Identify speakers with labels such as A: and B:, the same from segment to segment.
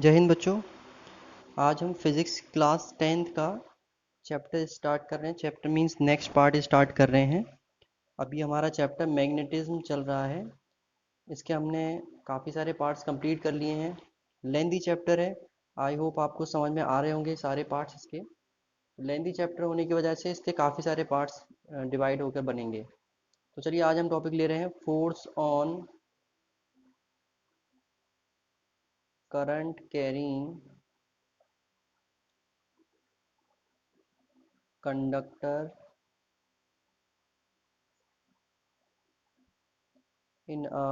A: जय हिंद बच्चों। आज हम फिज़िक्स क्लास 10th का चैप्टर स्टार्ट कर रहे हैं। Chapter means next part start कर रहे हैं। अभी हमारा चैप्टर मैग्नेटिज्म चल रहा है। इसके हमने काफ़ी सारे पार्ट्स कंप्लीट कर लिए हैं। लेंथी चैप्टर है। आई होप आपको समझ में आ रहे होंगे सारे पार्ट्स इसके। लेंथी चैप्टर होने की वजह से इसके काफ़ी सारे पार्ट्स डिवाइड होकर बनेंगे। तो चलिए आज हम टॉपिक ले रहे हैं force on current carrying conductor in a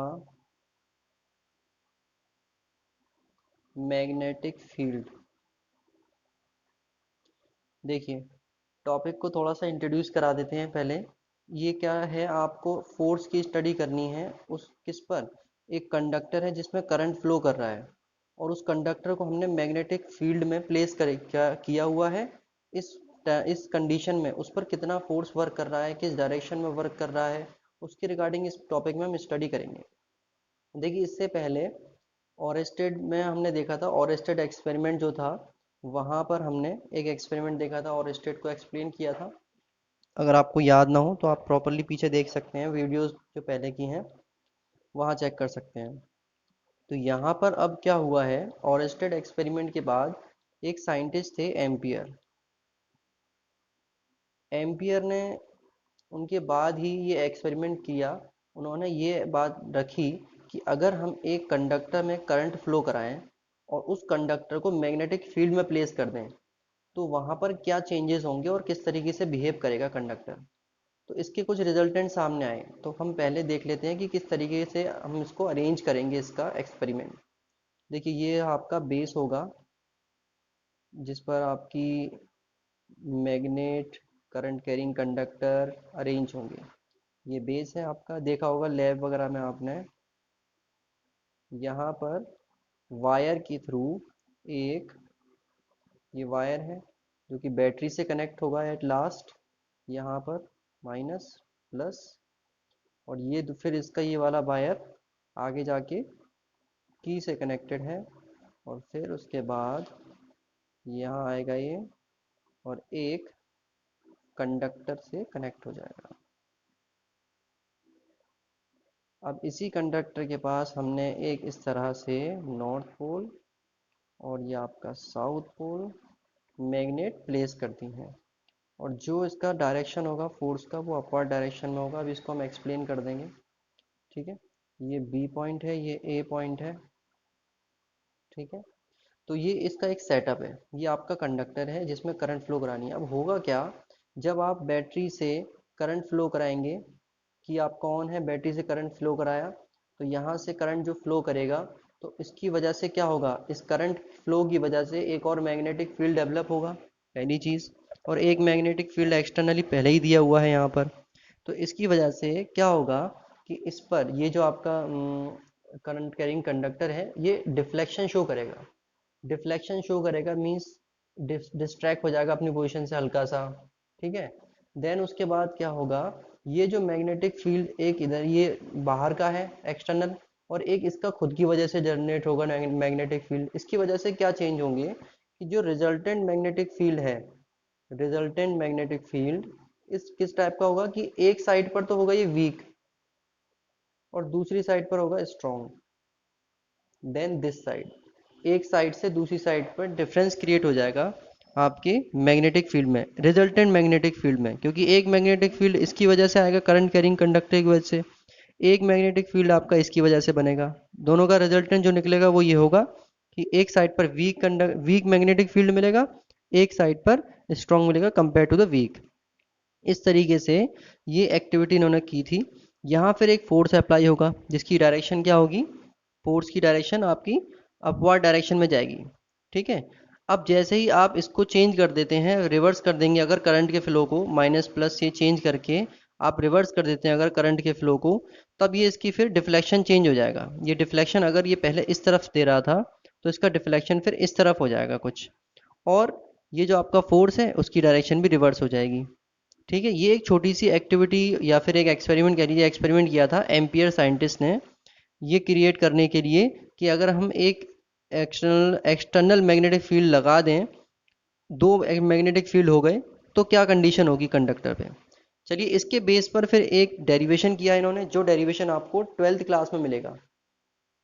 A: magnetic field. देखिए, टॉपिक को थोड़ा सा इंट्रोड्यूस करा देते हैं पहले। ये क्या है, आपको फोर्स की स्टडी करनी है। उस किस पर? एक कंडक्टर है जिसमें करंट फ्लो कर रहा है और उस कंडक्टर को हमने मैग्नेटिक फील्ड में प्लेस करे क्या किया हुआ है। इस इस कंडीशन में उस पर कितना फोर्स वर्क कर रहा है, किस डायरेक्शन में वर्क कर रहा है, उसके रिगार्डिंग इस टॉपिक में हम स्टडी करेंगे। देखिए, इससे पहले ओरेस्टेड में हमने देखा था, ओरेस्टेड एक्सपेरिमेंट जो था वहाँ पर हमने एक एक्सपेरिमेंट देखा था, ओरेस्टेड को एक्सप्लेन किया था। अगर आपको याद ना हो तो आप प्रॉपरली पीछे देख सकते हैं, वीडियोस जो पहले की हैं वहाँ चेक कर सकते हैं। तो यहाँ पर अब क्या हुआ है, ओरेस्टेड एक्सपेरिमेंट के बाद एक साइंटिस्ट थे एम्पियर। एम्पियर ने उनके बाद ही ये एक्सपेरिमेंट किया। उन्होंने ये बात रखी कि अगर हम एक कंडक्टर में करंट फ्लो कराएं और उस कंडक्टर को मैग्नेटिक फील्ड में प्लेस कर दें तो वहाँ पर क्या चेंजेस होंगे और किस तरीके से बिहेव करेगा कंडक्टर। तो इसके कुछ रिजल्टेंट सामने आए। तो हम पहले देख लेते हैं कि किस तरीके से हम इसको अरेंज करेंगे इसका एक्सपेरिमेंट। देखिए, ये आपका बेस होगा जिस पर आपकी magnet current carrying conductor arrange होंगे। ये बेस है आपका, देखा होगा लैब वगैरह में आपने। यहाँ पर वायर के थ्रू एक ये वायर है जो कि बैटरी से कनेक्ट होगा एट लास्ट। यहाँ पर माइनस प्लस, और ये फिर इसका ये वाला वायर आगे जाके की से कनेक्टेड है और फिर उसके बाद यहाँ आएगा ये और एक कंडक्टर से कनेक्ट हो जाएगा। अब इसी कंडक्टर के पास हमने एक इस तरह से नॉर्थ पोल और ये आपका साउथ पोल मैग्नेट प्लेस कर दी हैं। और जो इसका डायरेक्शन होगा फोर्स का वो अपवर्ड डायरेक्शन में होगा। अभी इसको हम एक्सप्लेन कर देंगे, ठीक है। ये बी पॉइंट है, ये ए पॉइंट है, ठीक है। तो ये इसका एक सेटअप है। ये आपका कंडक्टर है जिसमें करंट फ्लो करानी है। अब होगा क्या, जब आप बैटरी से करंट फ्लो कराएंगे कि आपका ऑन है, बैटरी से करंट फ्लो कराया तो यहाँ से करंट जो फ्लो करेगा तो इसकी वजह से क्या होगा, इस करंट फ्लो की वजह से एक और मैग्नेटिक फील्ड डेवलप होगा, पहली चीज़। और एक मैग्नेटिक फील्ड एक्सटर्नली पहले ही दिया हुआ है यहाँ पर। तो इसकी वजह से क्या होगा कि इस पर ये जो आपका करंट कैरिंग कंडक्टर है ये डिफ्लेक्शन शो करेगा। डिफ्लेक्शन शो करेगा मीन्स डिस्ट्रैक्ट हो जाएगा अपनी पोजीशन से हल्का सा, ठीक है। देन उसके बाद क्या होगा, ये जो मैग्नेटिक फील्ड एक इधर ये बाहर का है एक्सटर्नल, और एक इसका खुद की वजह से जनरेट होगा मैग्नेटिक फील्ड। इसकी वजह से क्या चेंज होंगे कि जो रिजल्टेंट मैग्नेटिक फील्ड है, रिजल्टेंट मैग्नेटिक फील्ड इस किस टाइप का होगा कि एक साइड पर तो होगा ये वीक और दूसरी साइड पर होगा स्ट्रॉन्ग। देन दिस साइड, एक साइड से दूसरी साइड पर डिफरेंस क्रिएट हो जाएगा आपके मैग्नेटिक फील्ड में, रिजल्टेंट मैग्नेटिक फील्ड में। क्योंकि एक मैग्नेटिक फील्ड इसकी वजह से आएगा करंट कैरिंग कंडक्टर की वजह से, एक मैग्नेटिक फील्ड आपका इसकी वजह से बनेगा। दोनों का रिजल्टेंट जो निकलेगा वो ये होगा कि एक साइड पर वीक मैग्नेटिक फील्ड मिलेगा, एक साइड पर स्ट्रॉन्ग मिलेगा कंपेयर टू द वीक। इस तरीके से ये एक्टिविटी इन्होंने की थी। यहाँ फिर एक फोर्स अप्लाई होगा जिसकी डायरेक्शन क्या होगी, फोर्स की डायरेक्शन आपकी अपवर्ड डायरेक्शन में जाएगी, ठीक है। अब जैसे ही आप इसको चेंज कर देते हैं, रिवर्स कर देंगे अगर करंट के फ्लो को, माइनस प्लस से चेंज करके आप रिवर्स कर देते हैं अगर करंट के फ्लो को, तब ये इसकी फिर डिफ्लेक्शन चेंज हो जाएगा। ये डिफ्लेक्शन अगर ये पहले इस तरफ दे रहा था तो इसका डिफ्लेक्शन फिर इस तरफ हो जाएगा कुछ, और ये जो आपका फोर्स है उसकी डायरेक्शन भी रिवर्स हो जाएगी, ठीक है। ये एक छोटी सी एक्टिविटी या फिर एक एक्सपेरिमेंट कह लीजिए, एक्सपेरिमेंट किया था एम्पियर साइंटिस्ट ने ये क्रिएट करने के लिए कि अगर हम एक एक्सटर्नल एक्सटर्नल मैग्नेटिक फील्ड लगा दें, दो मैग्नेटिक फील्ड हो गए, तो क्या कंडीशन होगी कंडक्टर पे। चलिए इसके बेस पर फिर एक डेरिवेशन किया इन्होंने, जो डेरिवेशन आपको ट्वेल्थ क्लास में मिलेगा।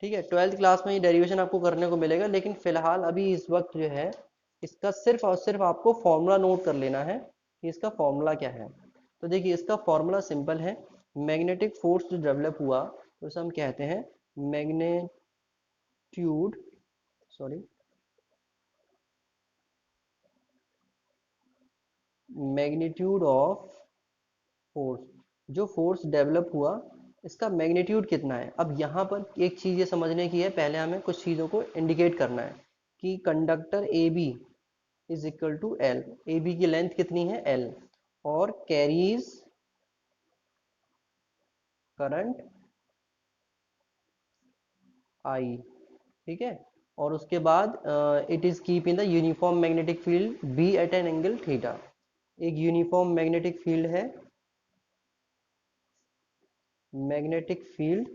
A: ठीक है, ट्वेल्थ क्लास में ये डेरिवेशन आपको करने को मिलेगा, लेकिन फिलहाल अभी इस वक्त जो है इसका सिर्फ और सिर्फ आपको फॉर्मूला नोट कर लेना है कि इसका फॉर्मूला क्या है। तो देखिए इसका फॉर्मूला सिंपल है। मैग्नेटिक फोर्स जो डेवलप हुआ तो उसे हम कहते हैं magnitude, sorry, magnitude of force. जो फोर्स डेवलप हुआ इसका मैग्नीट्यूड कितना है। अब यहाँ पर एक चीज़ ये समझने की है, पहले हमें कुछ चीज़ों को इंडिकेट करना है कि conductor A B is equal to L, A B की लेंथ कितनी है एल, और कैरीज करंट आई। ठीक है, और उसके बाद it is keep in the uniform magnetic field B at an angle theta. एक यूनिफॉर्म मैग्नेटिक फील्ड है, magnetic field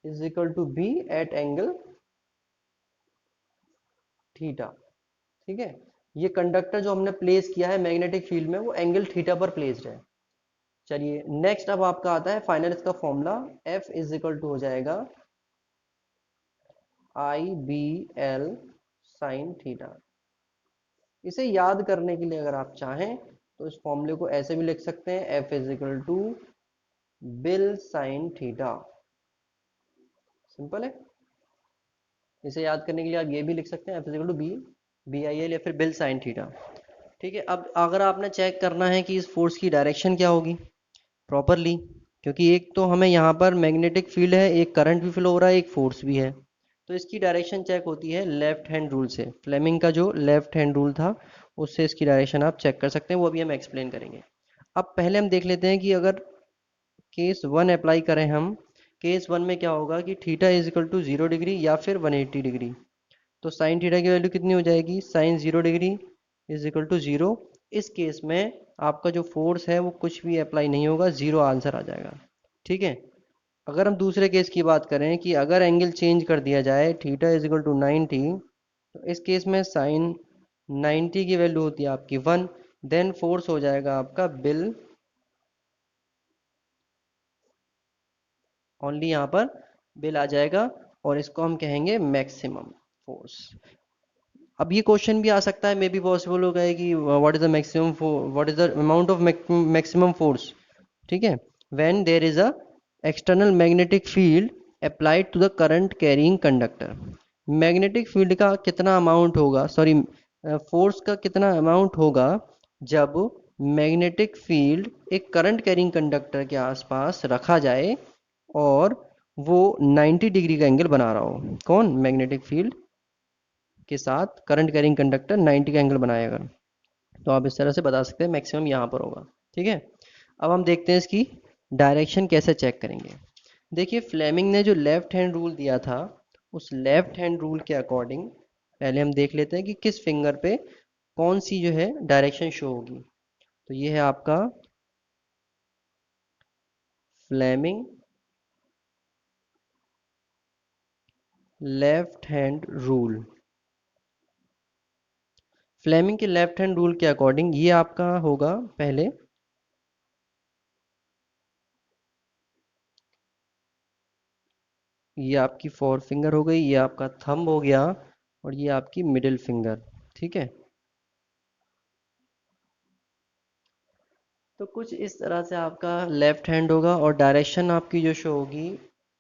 A: is equal to B at angle theta. ठीक है, ये कंडक्टर जो हमने प्लेस किया है मैग्नेटिक फील्ड में वो एंगल थीटा पर प्लेस्ड है। चलिए नेक्स्ट अब आपका आता है फाइनल इसका formula, F is equal to हो जाएगा I B L sine theta. इसे याद करने के लिए अगर आप चाहें तो इस फॉर्मूले को ऐसे भी लिख सकते हैं, F is equal to bill sine theta. Simple है। इसे याद करने के लिए आप ये भी लिख सकते हैं, F is equal to B B I L या फिर बिल साइन थीटा। ठीक है, अब अगर आपने चेक करना है कि इस फोर्स की डायरेक्शन क्या होगी प्रॉपरली, क्योंकि एक तो हमें यहाँ पर मैग्नेटिक फील्ड है, एक करंट भी फ्लो हो रहा है, एक फोर्स भी है, तो इसकी डायरेक्शन चेक होती है लेफ्ट हैंड रूल से। फ्लेमिंग का जो लेफ्ट हैंड रूल था उससे इसकी डायरेक्शन आप चेक कर सकते हैं, वो अभी हम एक्सप्लेन करेंगे। अब पहले हम देख लेते हैं कि अगर केस वन अप्लाई करें हम, केस वन में क्या होगा कि theta is equal to 0 degree या फिर 180 डिग्री। तो साइन थीटा की वैल्यू कितनी हो जाएगी, sine 0 degree is equal to 0। इस केस में आपका जो फोर्स है वो कुछ भी अप्लाई नहीं होगा, जीरो आंसर आ जाएगा। ठीक है, अगर हम दूसरे केस की बात करें कि अगर एंगल चेंज कर दिया जाए, थीटा इज इक्वल टू 90, तो इस केस में साइन 90 की वैल्यू होती है आपकी 1, देन फोर्स हो जाएगा आपका बिल, ओनली यहाँ पर बिल आ जाएगा, और इसको हम कहेंगे मैक्सिमम फोर्स। अब ये क्वेश्चन भी आ सकता है, मे बी पॉसिबल होगा है कि what is the maximum what is the amount of maximum force. ठीक है, when there is a external magnetic field applied to the current carrying conductor. Magnetic field का कितना अमाउंट होगा, सॉरी फोर्स का कितना अमाउंट होगा जब मैग्नेटिक फील्ड एक करंट कैरिंग कंडक्टर के आसपास रखा जाए और वो 90 डिग्री का एंगल बना रहा हो। कौन, मैग्नेटिक फील्ड के साथ करंट कैरिंग कंडक्टर 90 का एंगल बनाएगा, तो आप इस तरह से बता सकते हैं मैक्सिमम यहाँ पर होगा। ठीक है, अब हम देखते हैं इसकी डायरेक्शन कैसे चेक करेंगे। देखिए फ्लेमिंग ने जो लेफ्ट हैंड रूल दिया था, उस लेफ्ट हैंड रूल के अकॉर्डिंग पहले हम देख लेते हैं कि किस फिंगर पे कौन सी जो है डायरेक्शन शो होगी। तो ये है आपका Fleming left hand rule. Fleming के लेफ्ट हैंड रूल के अकॉर्डिंग ये आपका होगा पहले, ये आपकी फोर फिंगर हो गई, ये आपका थंब हो गया, और ये आपकी मिडिल फिंगर। ठीक है, तो कुछ इस तरह से आपका लेफ्ट हैंड होगा, और डायरेक्शन आपकी जो शो होगी,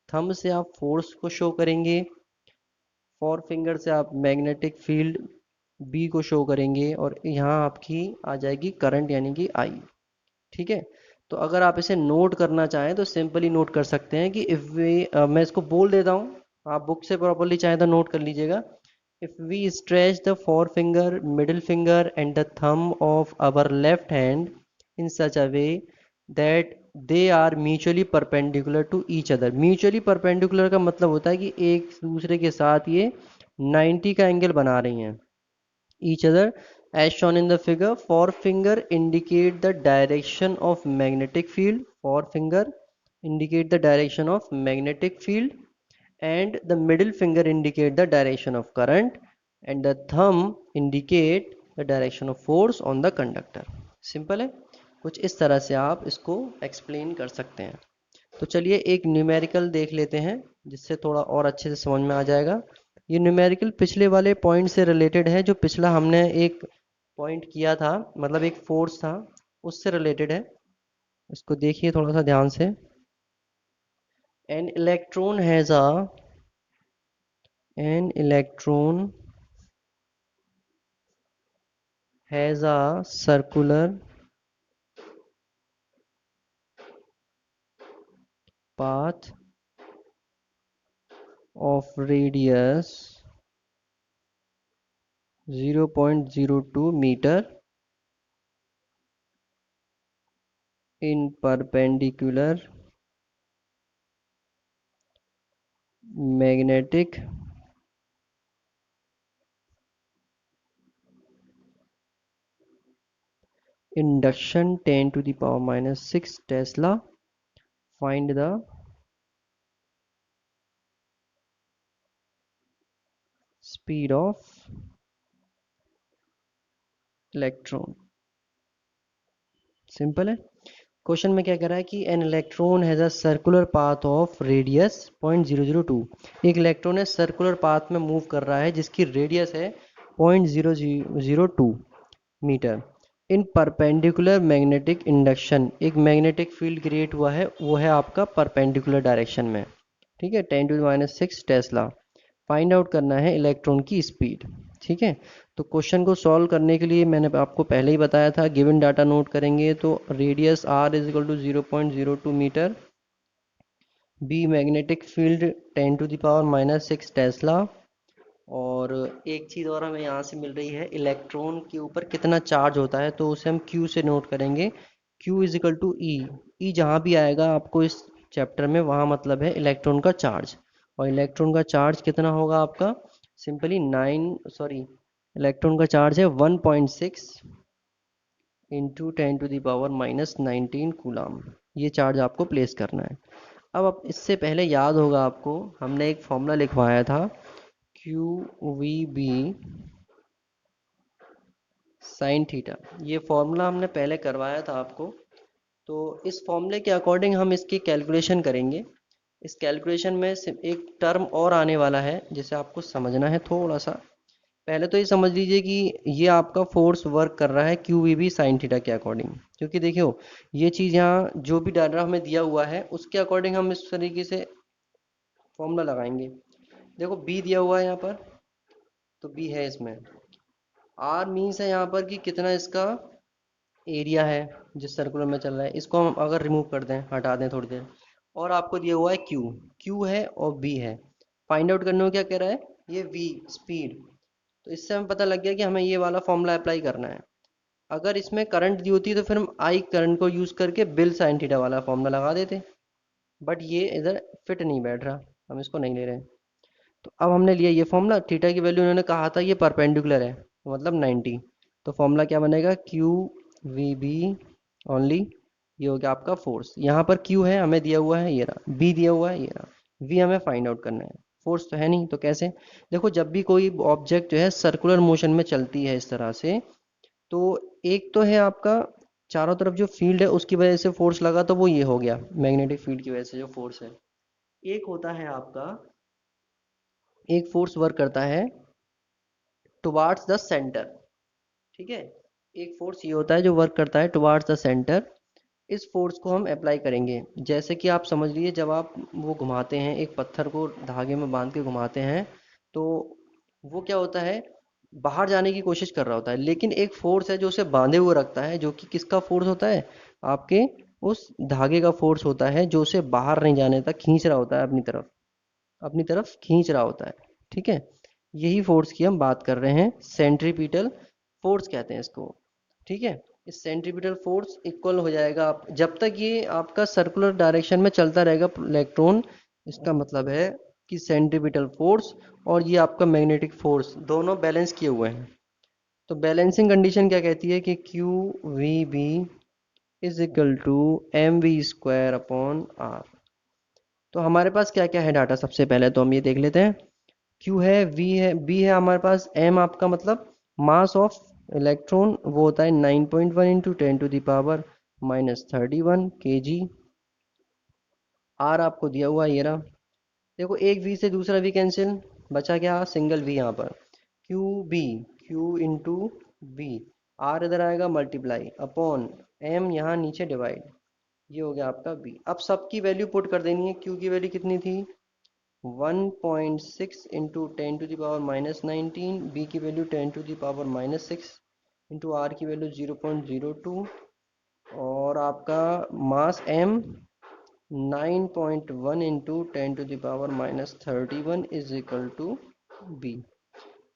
A: थंब से आप फोर्स को शो करेंगे, फोर फिंगर से आप मैग्नेटिक फील्ड बी को शो करेंगे, और यहाँ आपकी आ जाएगी करंट यानी कि आई। ठीक है, तो अगर आप इसे नोट करना चाहें तो सिंपली नोट कर सकते हैं कि इफ़ वी, मैं इसको बोल देता हूँ, आप बुक से प्रॉपरली चाहें तो नोट कर लीजिएगा। If we stretch the four finger, middle finger and the thumb of our left hand in such a way that they are mutually perpendicular to each other. Mutually perpendicular का मतलब होता है कि एक दूसरे के साथ ये 90 का एंगल बना रही हैं। each other as shown in the figure, forefinger indicate the direction of magnetic field, forefinger indicate the direction of magnetic field, and the middle finger indicate the direction of current and the thumb indicate the direction of force on the conductor। Simple है, कुछ इस तरह से आप इसको explain कर सकते हैं। तो चलिए एक न्यूमेरिकल देख लेते हैं जिससे थोड़ा और अच्छे से समझ में आ जाएगा। ये न्यूमेरिकल पिछले वाले पॉइंट से रिलेटेड है, जो पिछला हमने एक पॉइंट किया था, मतलब एक फोर्स था, उससे रिलेटेड है। इसको देखिए थोड़ा सा ध्यान से। An electron has a an electron has a circular path of radius 0.02 meter in perpendicular magnetic induction 10 to the power minus 6 Tesla. Find the speed of electron। Simple है। क्वेश्चन में क्या कह रहा है कि an electron has a circular path of radius 0.002। एक electron है circular path में मूव कर रहा है जिसकी रेडियस है 0.002 मीटर इन परपेंडिकुलर मैग्नेटिक इंडक्शन। एक मैग्नेटिक फील्ड क्रिएट हुआ है, वो है आपका परपेंडिकुलर डायरेक्शन में। ठीक है, 10⁻⁶ टेस्ला। फाइंड आउट करना है इलेक्ट्रॉन की स्पीड। ठीक है, तो क्वेश्चन को सॉल्व करने के लिए मैंने आपको पहले ही बताया था, गिवन डाटा नोट करेंगे तो radius R is equal to 0.02 metre, B magnetic field 10⁻⁻⁶ tesla, और एक चीज़ और हमें यहाँ से मिल रही है, इलेक्ट्रॉन के ऊपर कितना चार्ज होता है, तो उसे हम Q से नोट करेंगे। Q इज इक्वल टू ई। ई जहाँ भी आएगा आपको इस चैप्टर में, वहाँ मतलब है इलेक्ट्रॉन का चार्ज। और इलेक्ट्रॉन का चार्ज कितना होगा आपका, सिंपली इलेक्ट्रॉन का चार्ज है 1.6 इंटू 10⁻⁻⁹ कूलाम। ये चार्ज आपको प्लेस करना है। अब इससे पहले याद होगा आपको, हमने एक फॉर्मूला लिखवाया था Q V B sine theta. ये फॉर्मूला हमने पहले करवाया था आपको। तो इस फॉर्मूले के अकॉर्डिंग हम इसकी कैलकुलेशन करेंगे। इस कैलकुलेशन में एक टर्म और आने वाला है जिसे आपको समझना है थोड़ा सा। पहले तो ये समझ लीजिए कि ये आपका फोर्स वर्क कर रहा है Q V B sine theta के अकॉर्डिंग, क्योंकि देखियो ये चीज़ यहाँ जो भी डाटा हमें दिया हुआ है उसके अकॉर्डिंग हम इस तरीके से फॉर्मूला लगाएंगे। देखो बी दिया हुआ है यहाँ पर, तो बी है इसमें। आर मीन्स है यहाँ पर कि कितना इसका एरिया है जिस सर्कुलर में चल रहा है। इसको हम अगर रिमूव कर दें, हटा दें थोड़ी देर, और आपको दिया हुआ है क्यू। क्यू है और बी है। फाइंड आउट करने को क्या कह रहा है, ये वी स्पीड। तो इससे हमें पता लग गया कि हमें ये वाला फॉर्मूला अप्लाई करना है। अगर इसमें करंट दी होती तो फिर हम आई करंट को यूज करके बिल साइन थीटा वाला फॉर्मूला लगा देते, बट ये इधर फिट नहीं बैठ रहा, हम इसको नहीं ले रहे हैं। तो अब हमने लिया ये फॉर्मूला, थीटा की वैल्यू उन्होंने कहा था ये परपेंडिकुलर है, मतलब 90। तो फॉर्मूला क्या बनेगा, क्यू वी बी ओनली, ये हो गया आपका फोर्स। यहाँ पर क्यू है हमें दिया हुआ है, ये रहा, बी दिया हुआ है, ये रहा, वी हमें फाइंड आउट करना है। फोर्स तो है नहीं, तो कैसे। देखो जब भी कोई ऑब्जेक्ट जो है सर्कुलर मोशन में चलती है इस तरह से, तो एक तो है आपका चारों तरफ जो फील्ड है उसकी वजह से फोर्स लगा, तो वो ये हो गया मैग्नेटिक फील्ड की वजह से जो फोर्स है। एक होता है आपका, एक फोर्स वर्क करता है टुवार्ड्स द सेंटर। ठीक है, एक फोर्स ये होता है जो वर्क करता है टुवार्ड्स द सेंटर। इस फोर्स को हम अप्लाई करेंगे। जैसे कि आप समझ लीजिए जब आप वो घुमाते हैं, एक पत्थर को धागे में बांध के घुमाते हैं, तो वो क्या होता है, बाहर जाने की कोशिश कर रहा होता है, लेकिन एक फोर्स है जो उसे बांधे हुए रखता है, जो कि किसका फोर्स होता है, आपके उस धागे का फोर्स होता है, जो उसे बाहर नहीं जाने तक खींच रहा होता है, अपनी तरफ खींच रहा होता है। ठीक है, यही फोर्स की हम बात कर रहे हैं, सेंट्रीपिटल फोर्स कहते हैं इसको। ठीक है, इस सेंट्रीपिटल फोर्स इक्वल हो जाएगा आप जब तक ये आपका सर्कुलर डायरेक्शन में चलता रहेगा इलेक्ट्रॉन। इसका मतलब है कि सेंट्रीपिटल फोर्स और ये आपका मैग्नेटिक फोर्स दोनों बैलेंस किए हुए हैं। तो बैलेंसिंग कंडीशन क्या कहती है कि Q V B is equal to M V square upon R. तो हमारे पास क्या क्या है डाटा, सबसे पहले तो हम ये देख लेते हैं। Q है, V है, B है हमारे पास, M आपका मतलब मास ऑफ इलेक्ट्रॉन, वो होता है 9.1 इंटू 10⁻⁻31 kg। R आपको दिया हुआ है ये रहा। देखो एक V से दूसरा V कैंसिल, बचा क्या, सिंगल V यहाँ पर, Q B, Q into B, R इधर आएगा मल्टीप्लाई अपॉन M यहाँ नीचे डिवाइड, ये हो गया आपका B। अब सबकी वैल्यू पुट कर देनी है। Q की वैल्यू कितनी थी, 1.6 इंटू 10⁻⁻19, बी की वैल्यू 10⁻⁻6 इंटू आर की वैल्यू 0.02, और आपका mass M 9.1 into 10⁻⁻31 is equal to B.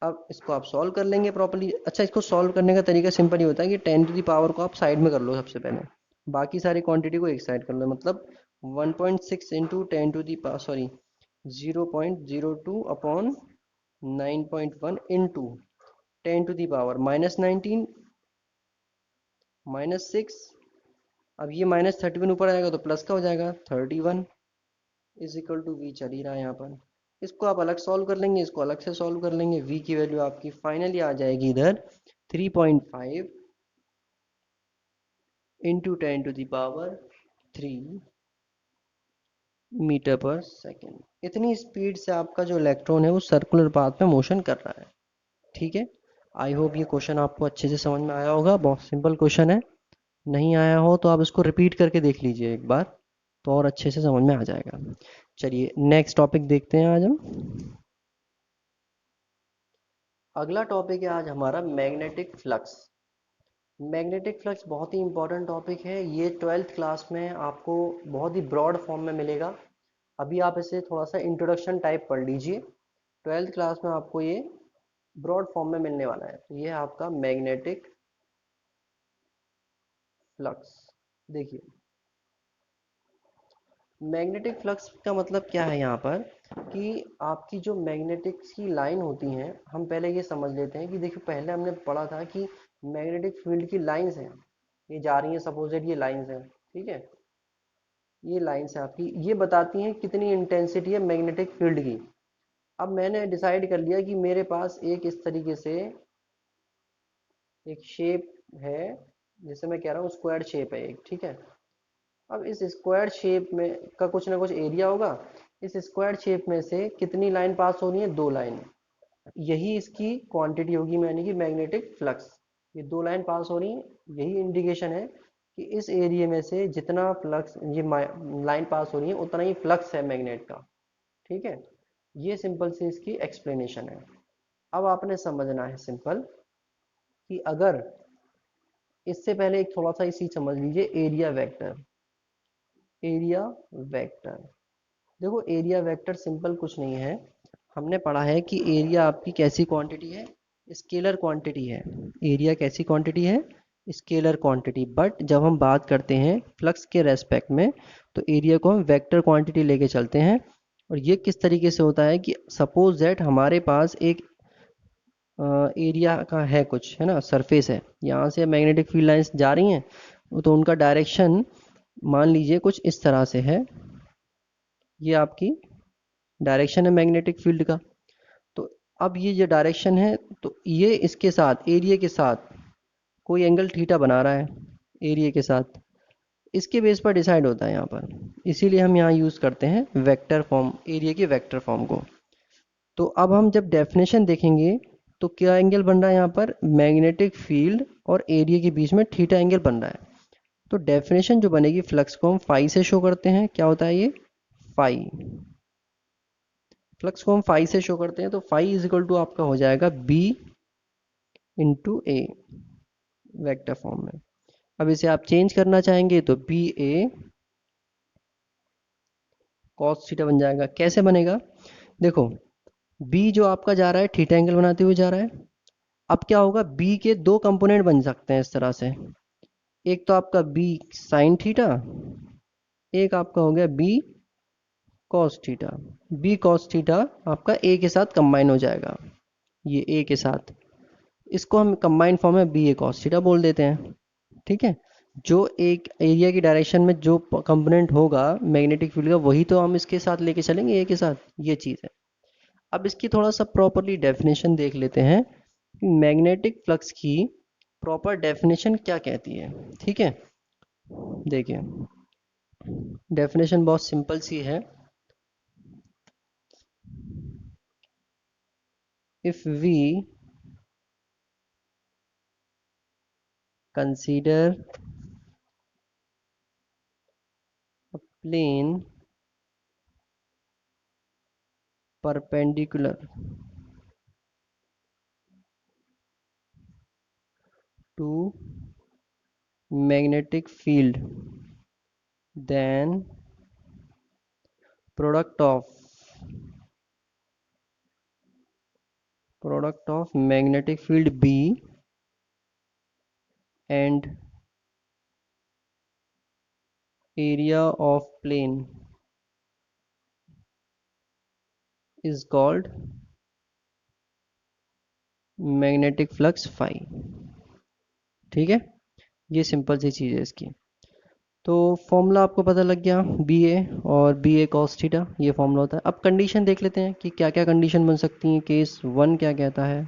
A: अब इसको आप सॉल्व कर लेंगे प्रॉपर्ली। अच्छा, इसको सॉल्व करने का तरीका सिंपल ही होता है कि 10 को आप साइड में कर लो सबसे पहले, बाकी सारी क्वांटिटी को एक साइड कर लो। मतलब 1.6 इंटू 0.02 अपॉन 9.1 इंटू 10⁻⁻19 -6, अब ये -31 ऊपर आएगा तो प्लस का हो जाएगा 31 इज इक्वल टू वी चल ही रहा है यहाँ पर। इसको आप अलग सॉल्व कर लेंगे, इसको अलग से सॉल्व कर लेंगे। v की वैल्यू आपकी फाइनली आ जाएगी इधर 3.5 इंटू 10⁻³ मीटर पर सेकेंड। इतनी स्पीड से आपका जो इलेक्ट्रॉन है वो सर्कुलर पाथ में मोशन कर रहा है। ठीक है, आई होप ये क्वेश्चन आपको अच्छे से समझ में आया होगा। बहुत सिंपल क्वेश्चन है, नहीं आया हो तो आप इसको रिपीट करके देख लीजिए एक बार, तो और अच्छे से समझ में आ जाएगा। चलिए नेक्स्ट टॉपिक देखते हैं आज हम। अगला टॉपिक है आज हमारा मैग्नेटिक फ्लक्स। मैग्नेटिक फ्लक्स बहुत ही इंपॉर्टेंट टॉपिक है। ये 12th क्लास में आपको बहुत ही ब्रॉड फॉर्म में मिलेगा। अभी आप इसे थोड़ा सा इंट्रोडक्शन टाइप पढ़ लीजिए, 12th क्लास में आपको ये ब्रॉड फॉर्म में मिलने वाला है। तो ये है आपका मैग्नेटिक फ्लक्स। देखिए मैग्नेटिक फ्लक्स का मतलब क्या है यहाँ पर, कि आपकी जो मैग्नेटिक की लाइन होती हैं, हम पहले ये समझ लेते हैं कि देखिए पहले हमने पढ़ा था कि मैग्नेटिक फील्ड की लाइंस हैं, ये जा रही हैं, सपोजेड ये लाइंस हैं, ठीक है, ये लाइंस है आपकी, ये बताती हैं कितनी इंटेंसिटी है मैग्नेटिक फील्ड की। अब मैंने डिसाइड कर लिया कि मेरे पास एक इस तरीके से एक शेप है, जैसे मैं कह रहा हूँ स्क्वायर शेप है एक, ठीक है। अब इस स्क्वायर शेप में का कुछ ना कुछ एरिया होगा। इस स्क्वायर शेप में से कितनी लाइन पास हो रही है, दो लाइन, यही इसकी क्वांटिटी होगी, यानी कि मैग्नेटिक फ्लक्स। ये दो लाइन पास हो रही है, यही इंडिकेशन है कि इस एरिया में से जितना फ्लक्स ये लाइन पास हो रही है उतना ही फ्लक्स है मैग्नेट का। ठीक है, ये सिंपल सी इसकी एक्सप्लेनेशन है। अब आपने समझना है सिंपल कि अगर इससे पहले एक थोड़ा सा इसी समझ लीजिए एरिया वेक्टर। एरिया वेक्टर, देखो एरिया वेक्टर सिंपल कुछ नहीं है, हमने पढ़ा है कि एरिया आपकी कैसी क्वांटिटी है, स्केलर क्वांटिटी है। एरिया कैसी क्वांटिटी है, स्केलर क्वांटिटी। बट जब हम बात करते हैं फ्लक्स के रेस्पेक्ट में, तो एरिया को हम वेक्टर क्वांटिटी लेके चलते हैं। और ये किस तरीके से होता है कि सपोज दैट हमारे पास एक एरिया का है कुछ, है ना, सरफेस है, यहाँ से मैग्नेटिक फील्ड लाइंस जा रही हैं, तो उनका डायरेक्शन मान लीजिए कुछ इस तरह से है, ये आपकी डायरेक्शन है मैग्नेटिक फील्ड का। तो अब ये जो डायरेक्शन है, तो ये इसके साथ एरिया के साथ कोई एंगल थीटा बना रहा है, एरिया के साथ, इसके बेस पर डिसाइड होता है यहाँ पर। इसीलिए हम यहाँ यूज़ करते हैं वेक्टर फॉर्म, एरिया के वेक्टर फॉर्म को। तो अब हम जब डेफिनेशन देखेंगे तो क्या एंगल बन रहा है यहाँ पर, मैग्नेटिक फील्ड और एरिया के बीच में थीटा एंगल बन रहा है। तो डेफिनेशन जो बनेगी, फ्लक्स को हम फाई से शो करते हैं। क्या होता है ये, फाई, फ्लक्स को हम फाई से शो करते हैं। तो फाई इज इक्वल टू आपका हो जाएगा बी इंटू ए, वेक्टर फॉर्म में। अब इसे आप चेंज करना चाहेंगे तो बी ए कॉस थीटा बन जाएगा। कैसे बनेगा, देखो बी जो आपका जा रहा है थीटा एंगल बनाते हुए जा रहा है। अब क्या होगा, बी के दो कंपोनेंट बन सकते हैं इस तरह से, एक तो आपका बी साइन थीटा, एक आपका हो गया B cos theta. B cos theta आपका ए के साथ कंबाइन हो जाएगा, ये ए के साथ, इसको हम कंबाइन फॉर्म में बी ए कॉस थीटा बोल देते हैं। ठीक है, जो एक एरिया की डायरेक्शन में जो कंपोनेंट होगा मैग्नेटिक फील्ड का, वही तो हम इसके साथ लेके चलेंगे ए के साथ, ये चीज़ है। अब इसकी थोड़ा सा प्रॉपरली डेफिनेशन देख लेते हैं कि मैग्नेटिक फ्लक्स की प्रॉपर डेफिनेशन क्या कहती है। ठीक है, देखिए डेफिनेशन बहुत सिंपल सी है। If we consider a plane perpendicular to magnetic field, then product of magnetic field B and area of plane is called magnetic flux phi। ठीक है, ये सिंपल सी चीज़ है इसकी। तो फॉर्मूला आपको पता लग गया, बी ए और बी ए कॉस थीटा, ये फॉर्मूला होता है। अब कंडीशन देख लेते हैं कि क्या क्या कंडीशन बन सकती हैं। केस वन क्या कहता है?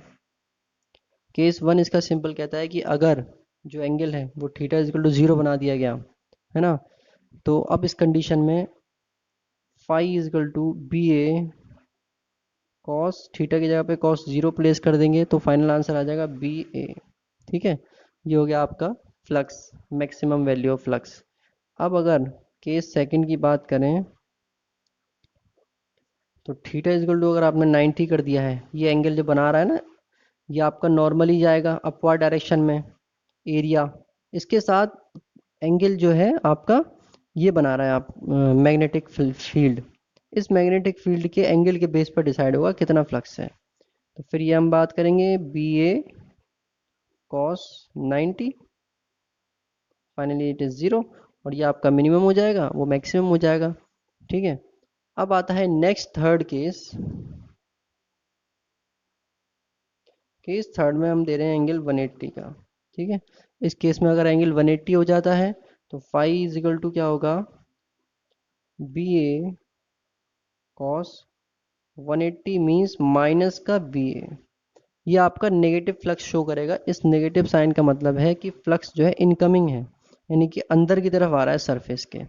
A: केस वन इसका सिंपल कहता है कि अगर जो एंगल है वो थीटा इजकल टू जीरो बना दिया गया है ना, तो अब इस कंडीशन में phi is equal to B A cos theta की जगह पे कॉस जीरो प्लेस कर देंगे तो फाइनल आंसर आ जाएगा बी ए। ठीक है, ये हो गया आपका flux, maximum value of flux. अब अगर केस सेकंड की बात करें तो थीटा इजकल टू अगर आपने 90 कर दिया है, ये एंगल जो बना रहा है ना, ये आपका नॉर्मली जाएगा अपवर्ड डायरेक्शन में एरिया, इसके साथ एंगल जो है आपका ये बना रहा है आप मैग्नेटिक फील्ड। इस मैग्नेटिक फील्ड के एंगल के बेस पर डिसाइड होगा कितना फ्लक्स है। तो फिर ये हम बात करेंगे B A cos 90, finally it is zero, और ये आपका मिनिमम हो जाएगा, वो मैक्सिमम हो जाएगा। ठीक है, अब आता है next third case. Case third में हम दे रहे हैं एंगल 180 का। ठीक है, इस केस में अगर एंगल 180 हो जाता है तो फाई इज इक्वल टू क्या होगा, B A cos 180 means minus का बी ए। ये आपका नेगेटिव फ्लक्स शो करेगा। इस नेगेटिव साइन का मतलब है कि फ्लक्स जो है इनकमिंग है, यानी कि अंदर की तरफ आ रहा है सरफेस के।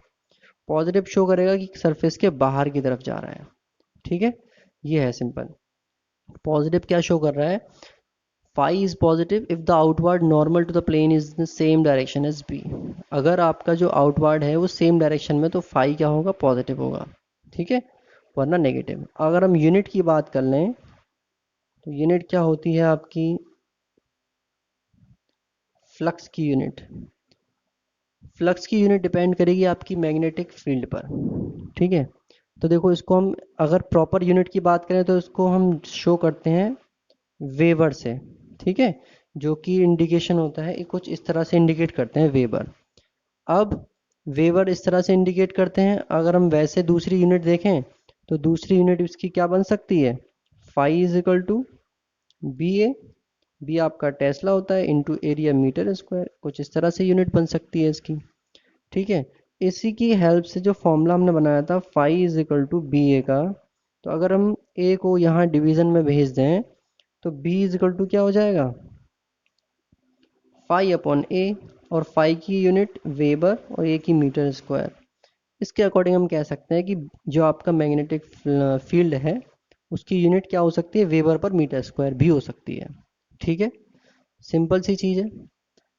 A: पॉजिटिव शो करेगा कि सरफेस के बाहर की तरफ जा रहा है। ठीक है, ये है सिंपल। पॉजिटिव क्या शो कर रहा है, phi is positive if the outward normal to the plane is in the same direction as b। अगर आपका जो आउटवर्ड है वो सेम डायरेक्शन में, तो फाई क्या होगा, पॉजिटिव होगा। ठीक है, वरना नेगेटिव। अगर हम यूनिट की बात कर लें तो यूनिट क्या होती है आपकी, फ्लक्स की यूनिट। फ्लक्स की यूनिट डिपेंड करेगी आपकी मैग्नेटिक फील्ड पर। ठीक है, तो देखो इसको हम अगर प्रॉपर यूनिट की बात करें तो इसको हम शो करते हैं वेबर से। ठीक है, जो कि इंडिकेशन होता है कुछ इस तरह से इंडिकेट करते हैं वेबर। अब वेबर इस तरह से इंडिकेट करते हैं, अगर हम वैसे दूसरी यूनिट देखें तो दूसरी यूनिट इसकी क्या बन सकती है, phi is equal to B A, B आपका टेस्ला होता है, इंटू एरिया मीटर स्क्वायर, कुछ इस तरह से यूनिट बन सकती है इसकी। ठीक है, इसी की हेल्प से जो फॉर्मूला हमने बनाया था phi is equal to B A का, तो अगर हम ए को यहाँ डिवीजन में भेज दें तो बी इज इक्वल टू क्या हो जाएगा, फाई अपॉन ए, और फाई की यूनिट वेबर और ए की मीटर स्क्वायर। इसके अकॉर्डिंग हम कह सकते हैं कि जो आपका मैग्नेटिक फील्ड है उसकी यूनिट क्या हो सकती है, वेबर पर मीटर स्क्वायर भी हो सकती है। ठीक है, सिंपल सी चीज़ है।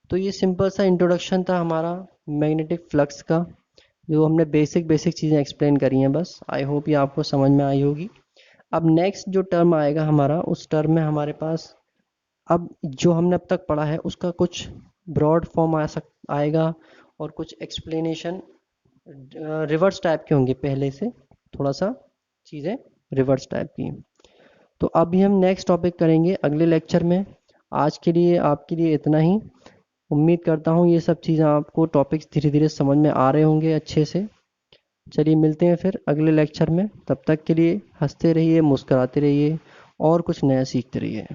A: तो ये सिंपल सा इंट्रोडक्शन था हमारा मैग्नेटिक फ्लक्स का, जो हमने बेसिक बेसिक चीज़ें एक्सप्लेन करी हैं बस। आई होप ये आपको समझ में आई होगी। अब नेक्स्ट जो टर्म आएगा हमारा, उस टर्म में हमारे पास अब जो हमने अब तक पढ़ा है उसका कुछ ब्रॉड फॉर्म आएगा, और कुछ एक्सप्लेनेशन रिवर्स टाइप के होंगे, पहले से थोड़ा सा चीज़ें रिवर्स टाइप की। तो अभी हम नेक्स्ट टॉपिक करेंगे अगले लेक्चर में। आज के लिए आपके लिए इतना ही। उम्मीद करता हूँ ये सब चीज़ें आपको टॉपिक्स धीरे धीरे समझ में आ रहे होंगे अच्छे से। चलिए मिलते हैं फिर अगले लेक्चर में, तब तक के लिए हंसते रहिए, मुस्कुराते रहिए और कुछ नया सीखते रहिए।